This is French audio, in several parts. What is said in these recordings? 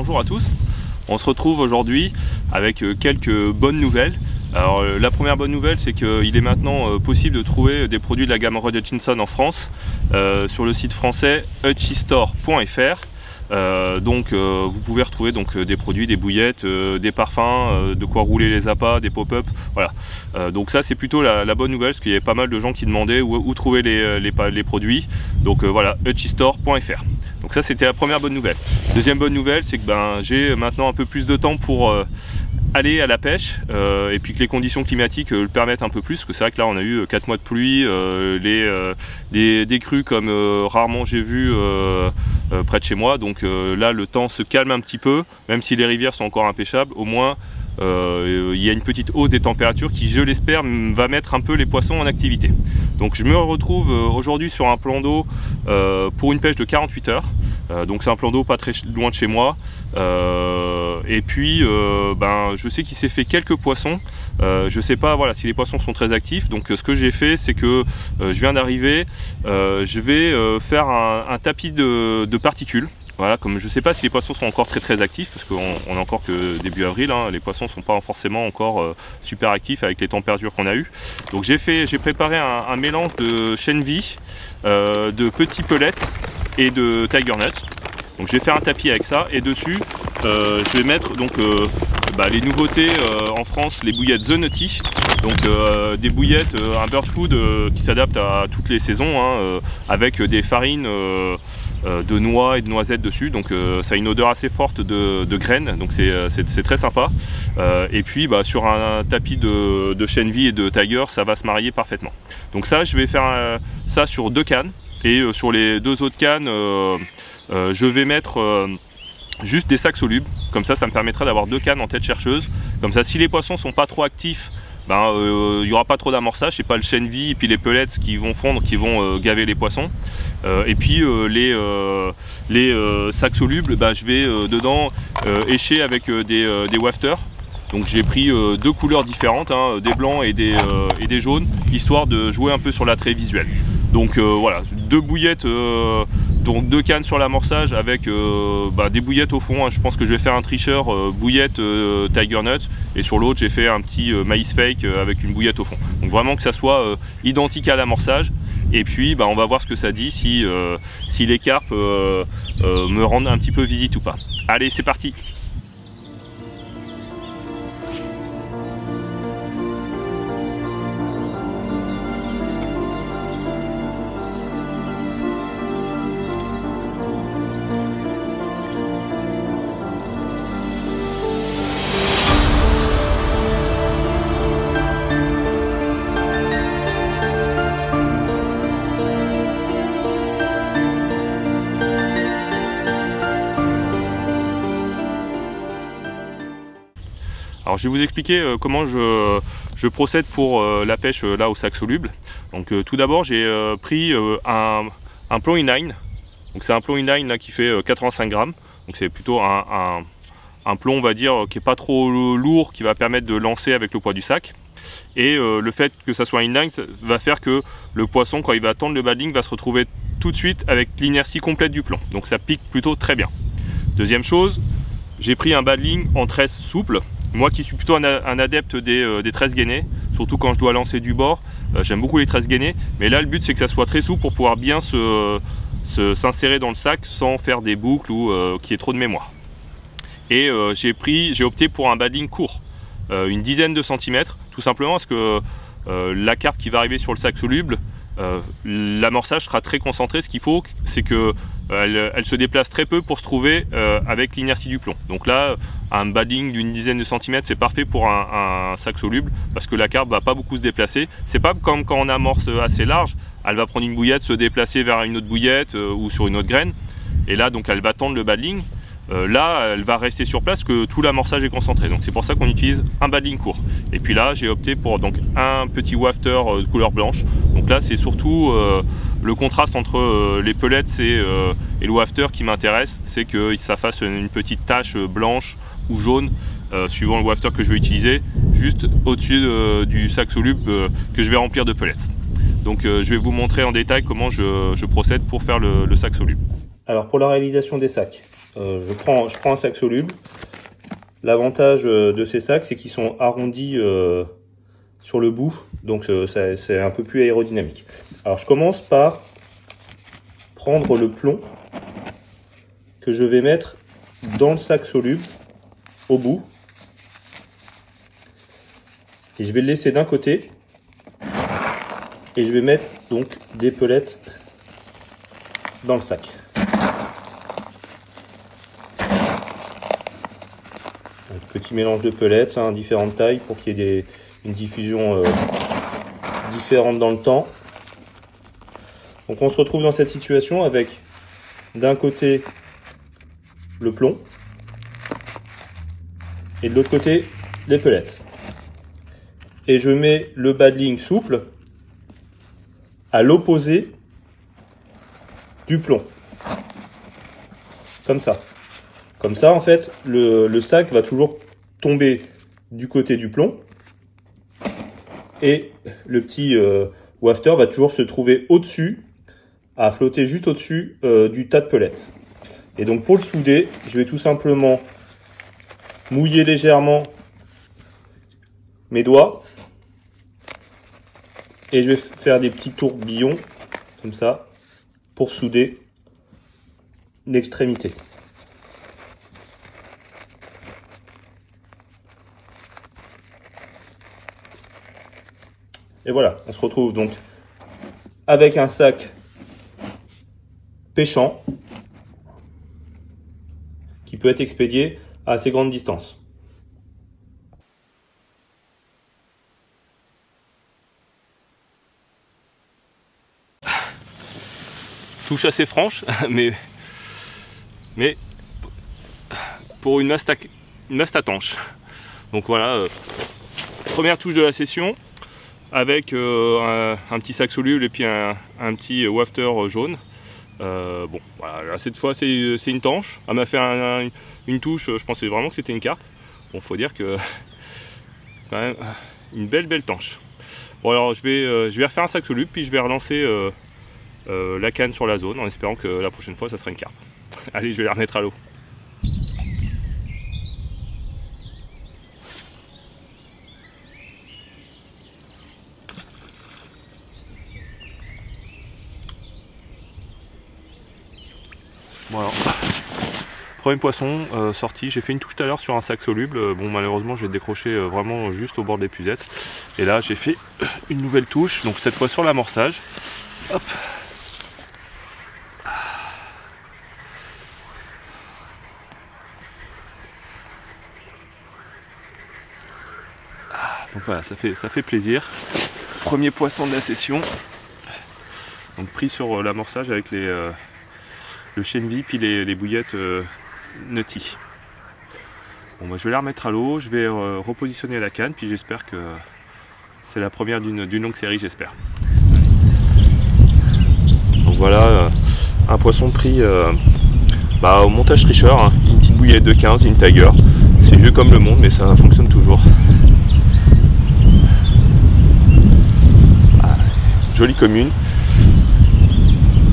bonjour à tous. On se retrouve aujourd'hui avec quelques bonnes nouvelles. Alors la première bonne nouvelle, c'est qu'il est maintenant possible de trouver des produits de la gamme Roy Hutchinson en France sur le site français hutchistore.fr. Vous pouvez retrouver des produits, des bouillettes, des parfums, de quoi rouler les appâts, des pop-up, voilà. Donc ça c'est plutôt la bonne nouvelle, parce qu'il y avait pas mal de gens qui demandaient où trouver les produits. Donc voilà, hutchistore.fr. Donc ça c'était la première bonne nouvelle. Deuxième bonne nouvelle, c'est que j'ai maintenant un peu plus de temps pour aller à la pêche, et puis que les conditions climatiques le permettent un peu plus, parce que c'est vrai que là on a eu 4 mois de pluie, des crues comme rarement j'ai vu près de chez moi. Donc là le temps se calme un petit peu, même si les rivières sont encore impêchables. Au moins il y a une petite hausse des températures qui, je l'espère, va mettre un peu les poissons en activité. Donc je me retrouve aujourd'hui sur un plan d'eau pour une pêche de 48 heures. Donc c'est un plan d'eau pas très loin de chez moi. Et puis je sais qu'il s'est fait quelques poissons. Je sais pas si les poissons sont très actifs. Donc ce que j'ai fait, c'est que je viens d'arriver. Je vais faire un tapis de particules. Voilà, comme je ne sais pas si les poissons sont encore très actifs, parce qu'on est encore que début avril, hein, les poissons ne sont pas forcément encore super actifs avec les températures qu'on a eues. Donc j'ai préparé un mélange de chêne vie, de petits pellets et de tiger nuts. Donc je vais faire un tapis avec ça, et dessus je vais mettre les nouveautés en France, les bouillettes The Nutty. Donc des bouillettes, un bird food qui s'adapte à toutes les saisons, hein, avec des farines de noix et de noisettes dessus. Donc ça a une odeur assez forte de graines, donc c'est très sympa. Et puis sur un tapis de chêne vie et de tiger, ça va se marier parfaitement. Donc ça, je vais faire ça sur 2 cannes, et sur les 2 autres cannes, je vais mettre juste des sacs solubles. Comme ça me permettra d'avoir 2 cannes en tête chercheuse. Comme ça, si les poissons sont pas trop actifs, il n'y aura pas trop d'amorçage. C'est pas le chêne vie et puis les pellets qui vont fondre, qui vont gaver les poissons. Et puis les sacs solubles, je vais dedans écher avec des wafters. Donc j'ai pris 2 couleurs différentes, hein, des blancs et des jaunes, histoire de jouer un peu sur l'attrait visuel. Donc voilà, 2 bouillettes, donc 2 cannes sur l'amorçage avec des bouillettes au fond, hein. Je pense que je vais faire un tricheur bouillette tiger nuts, et sur l'autre j'ai fait un petit maïs fake avec une bouillette au fond. Donc vraiment que ça soit identique à l'amorçage. Et puis on va voir ce que ça dit, si les carpes me rendent un petit peu visite ou pas. Allez, c'est parti! Alors je vais vous expliquer comment je procède pour la pêche là au sac soluble. Donc tout d'abord j'ai pris un plomb inline. Donc c'est un plomb inline là qui fait 85 grammes. Donc c'est plutôt un plomb, on va dire, qui est pas trop lourd, qui va permettre de lancer avec le poids du sac. Et le fait que ça soit inline va faire que le poisson, quand il va tendre le badling, va se retrouver tout de suite avec l'inertie complète du plomb. Donc ça pique plutôt très bien. Deuxième chose, j'ai pris un badling en tresse souple. Moi qui suis plutôt un adepte des tresses gainées, surtout quand je dois lancer du bord, j'aime beaucoup les tresses gainées. Mais là le but c'est que ça soit très souple pour pouvoir bien s'insérer dans le sac sans faire des boucles ou qu'il y ait trop de mémoire. Et j'ai opté pour un badling court, une dizaine de centimètres, tout simplement parce que la carpe qui va arriver sur le sac soluble, l'amorçage sera très concentré. Ce qu'il faut, c'est que elle se déplace très peu pour se trouver avec l'inertie du plomb. Donc là, un badling d'une dizaine de centimètres, c'est parfait pour un sac soluble, parce que la carpe va pas beaucoup se déplacer. C'est pas comme quand on amorce assez large, elle va prendre une bouillette, se déplacer vers une autre bouillette ou sur une autre graine, et là donc elle va tendre le badling. Là elle va rester sur place, que tout l'amorçage est concentré. Donc c'est pour ça qu'on utilise un badling court. Et puis là j'ai opté pour un petit wafter de couleur blanche. Donc là c'est surtout le contraste entre les pellets et le wafter qui m'intéresse. C'est que ça fasse une petite tache blanche ou jaune suivant le wafter que je vais utiliser, juste au-dessus du sac soluble que je vais remplir de pellets. Donc je vais vous montrer en détail comment je procède pour faire le sac soluble. Alors pour la réalisation des sacs, je prends un sac soluble. L'avantage de ces sacs, c'est qu'ils sont arrondis sur le bout, donc c'est un peu plus aérodynamique. Alors je commence par prendre le plomb que je vais mettre dans le sac soluble au bout, et je vais le laisser d'un côté, et je vais mettre donc des pellets dans le sac. Donc, petit mélange de pellets, hein, différentes tailles pour qu'il y ait une diffusion différente dans le temps. Donc on se retrouve dans cette situation avec d'un côté le plomb et de l'autre côté les pellets. Et je mets le badling souple à l'opposé du plomb. Comme ça. Comme ça, en fait, le sac va toujours tomber du côté du plomb. Et le petit wafter va toujours se trouver au-dessus, à flotter juste au-dessus du tas de pellets. Et donc pour le souder, je vais tout simplement mouiller légèrement mes doigts. Et je vais faire des petits tourbillons, comme ça, pour souder l'extrémité. Et voilà, on se retrouve donc avec un sac pêchant qui peut être expédié à assez grande distance. Touche assez franche, mais pour une masse à tanche. Donc voilà, première touche de la session avec un petit sac soluble et puis un petit wafter jaune. Bon, voilà, là, cette fois c'est une tanche. Elle m'a fait une touche, je pensais vraiment que c'était une carpe. Bon, faut dire que quand même une belle tanche. Bon, alors je vais refaire un sac soluble puis je vais relancer la canne sur la zone en espérant que la prochaine fois ça sera une carpe. Allez, je vais la remettre à l'eau. Voilà. Premier poisson sorti, j'ai fait une touche tout à l'heure sur un sac soluble, bon malheureusement j'ai décroché vraiment juste au bord des puzettes. Et là j'ai fait une nouvelle touche, donc cette fois sur l'amorçage. Hop. Donc voilà, ça fait plaisir. Premier poisson de la session. Donc pris sur l'amorçage avec le chenvi puis les bouillettes nutty. Bon, bah, je vais la remettre à l'eau, je vais repositionner la canne, puis j'espère que c'est la première d'une longue série, j'espère. Donc voilà, un poisson pris au montage tricheur, hein, une petite bouillette de 15, une tiger. C'est vieux comme le monde, mais ça fonctionne toujours. Jolie commune,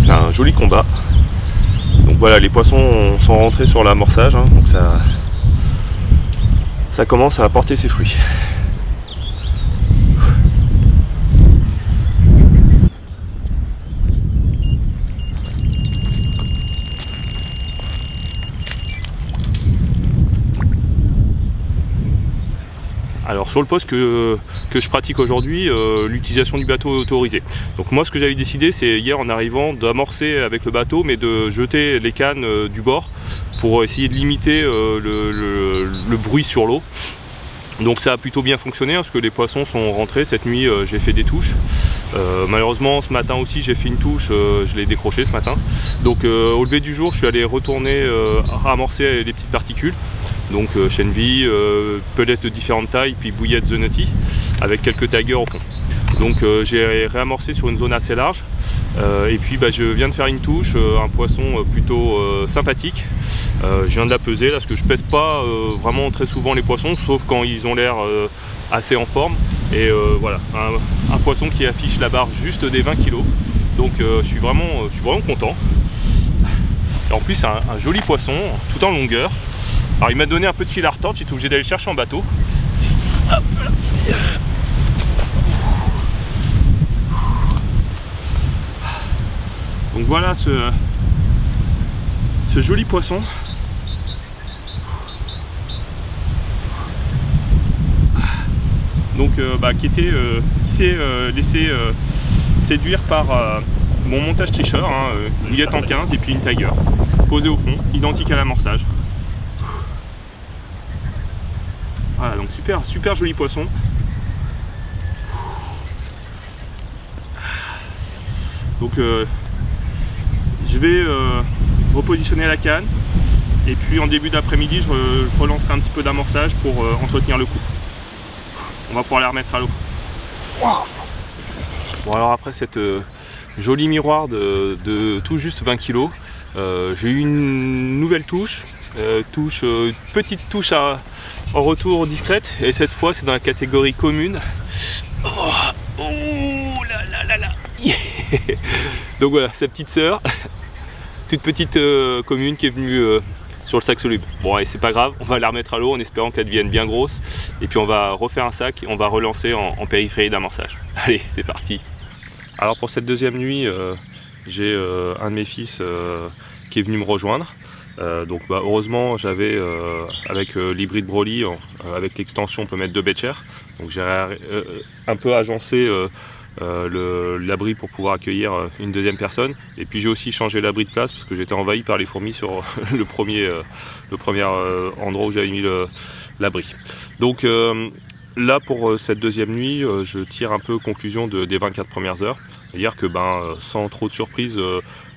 un joli combat. Donc voilà, les poissons sont rentrés sur l'amorçage, hein, donc ça commence à apporter ses fruits. Alors sur le poste que je pratique aujourd'hui, l'utilisation du bateau est autorisée. Donc moi ce que j'avais décidé, c'est hier en arrivant d'amorcer avec le bateau, mais de jeter les cannes du bord pour essayer de limiter le bruit sur l'eau. Donc ça a plutôt bien fonctionné, hein, parce que les poissons sont rentrés. Cette nuit j'ai fait des touches. Malheureusement ce matin aussi j'ai fait une touche, je l'ai décroché ce matin. Donc au lever du jour je suis allé retourner amorcer les petites particules. Donc chenvi, pellets de différentes tailles, puis bouillettes The Nutty, avec quelques tigers au fond. Donc j'ai réamorcé sur une zone assez large. Et puis je viens de faire une touche, un poisson plutôt sympathique. Je viens de la peser là, parce que je pèse pas vraiment très souvent les poissons, sauf quand ils ont l'air assez en forme. Et voilà, un poisson qui affiche la barre juste des 20 kg. Donc je suis vraiment content. Et en plus un joli poisson, tout en longueur. Alors il m'a donné un peu de fil à retordre, j'étais obligé d'aller le chercher en bateau. Hop là. Donc voilà ce joli poisson. Donc qui s'est laissé séduire par mon montage tricheur, hein, une bouillette en 15 et puis une tiger posée au fond, identique à l'amorçage. Voilà, donc super joli poisson. Donc je vais repositionner la canne et puis en début d'après-midi je relancerai un petit peu d'amorçage pour entretenir le coup. On va pouvoir les remettre à l'eau. Bon, alors après cette jolie miroir de tout juste 20 kg, j'ai eu une nouvelle touche, petite touche en retour discrète, et cette fois c'est dans la catégorie commune. Oh là là là là. Donc voilà, sa petite sœur, toute petite commune qui est venue sur le sac soluble. Bon, et c'est pas grave, on va la remettre à l'eau en espérant qu'elle devienne bien grosse, et puis on va refaire un sac et on va relancer en périphérie d'amorçage. Allez, c'est parti. Alors pour cette deuxième nuit, j'ai un de mes fils qui est venu me rejoindre. Donc heureusement j'avais avec l'hybride Broly, avec l'extension on peut mettre 2 Becher. Donc j'ai un peu agencé l'abri pour pouvoir accueillir une deuxième personne. Et puis j'ai aussi changé l'abri de place parce que j'étais envahi par les fourmis sur le premier endroit où j'avais mis l'abri. Donc là pour cette deuxième nuit, je tire un peu conclusion des 24 premières heures. C'est-à-dire que sans trop de surprise,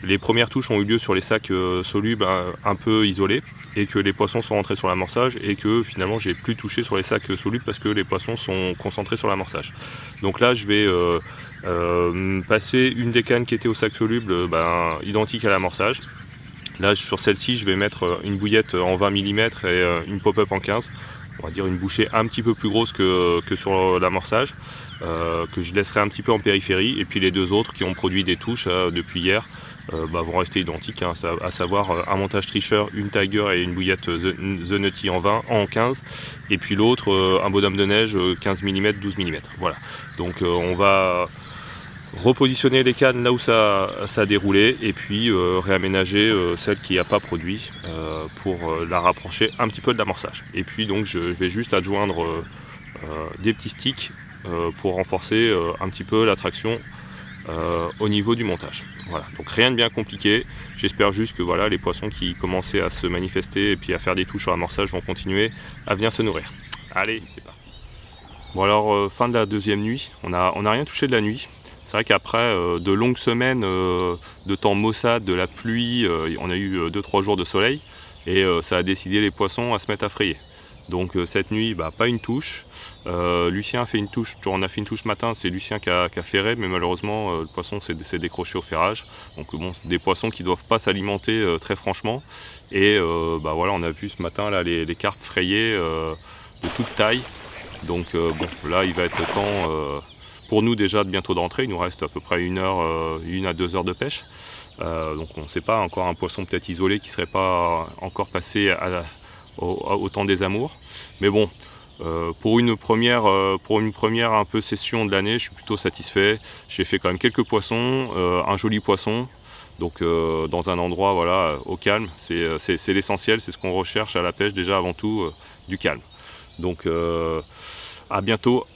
les premières touches ont eu lieu sur les sacs solubles un peu isolés, et que les poissons sont rentrés sur l'amorçage, et que finalement j'ai plus touché sur les sacs solubles parce que les poissons sont concentrés sur l'amorçage. Donc là je vais passer une des cannes qui était au sac soluble identique à l'amorçage. Là sur celle-ci je vais mettre une bouillette en 20 mm et une pop-up en 15. On va dire une bouchée un petit peu plus grosse que sur l'amorçage, que je laisserai un petit peu en périphérie, et puis les deux autres qui ont produit des touches depuis hier vont rester identiques, hein, à savoir un montage tricheur, une tiger et une bouillette The Nutty en 15, et puis l'autre un bonhomme de neige 15 mm, 12 mm. Voilà, donc on va repositionner les cannes là où ça a déroulé, et puis réaménager celle qui n'a pas produit pour la rapprocher un petit peu de l'amorçage. Et puis donc je vais juste adjoindre des petits sticks pour renforcer un petit peu la traction au niveau du montage. Voilà, donc rien de bien compliqué. J'espère juste que voilà, les poissons qui commençaient à se manifester et puis à faire des touches sur l'amorçage vont continuer à venir se nourrir. Allez, c'est parti. Bon alors fin de la deuxième nuit, on n'a rien touché de la nuit. C'est vrai qu'après de longues semaines de temps maussade, de la pluie, on a eu 2-3 jours de soleil, et ça a décidé les poissons à se mettre à frayer. Donc cette nuit, pas une touche. Lucien a fait une touche, on a fait une touche matin, c'est Lucien qui a ferré, mais malheureusement le poisson s'est décroché au ferrage. Donc bon, c'est des poissons qui ne doivent pas s'alimenter très franchement. Et voilà, on a vu ce matin là, les carpes frayées de toute taille. Donc bon, là il va être temps pour nous déjà bientôt de rentrer. Il nous reste à peu près 1 à 2 heures de pêche. Donc on ne sait pas, encore un poisson peut-être isolé qui ne serait pas encore passé au temps des amours. Mais bon, pour une première un peu session de l'année, je suis plutôt satisfait. J'ai fait quand même quelques poissons, un joli poisson. Donc dans un endroit voilà, au calme, c'est l'essentiel, c'est ce qu'on recherche à la pêche déjà avant tout, du calme. Donc à bientôt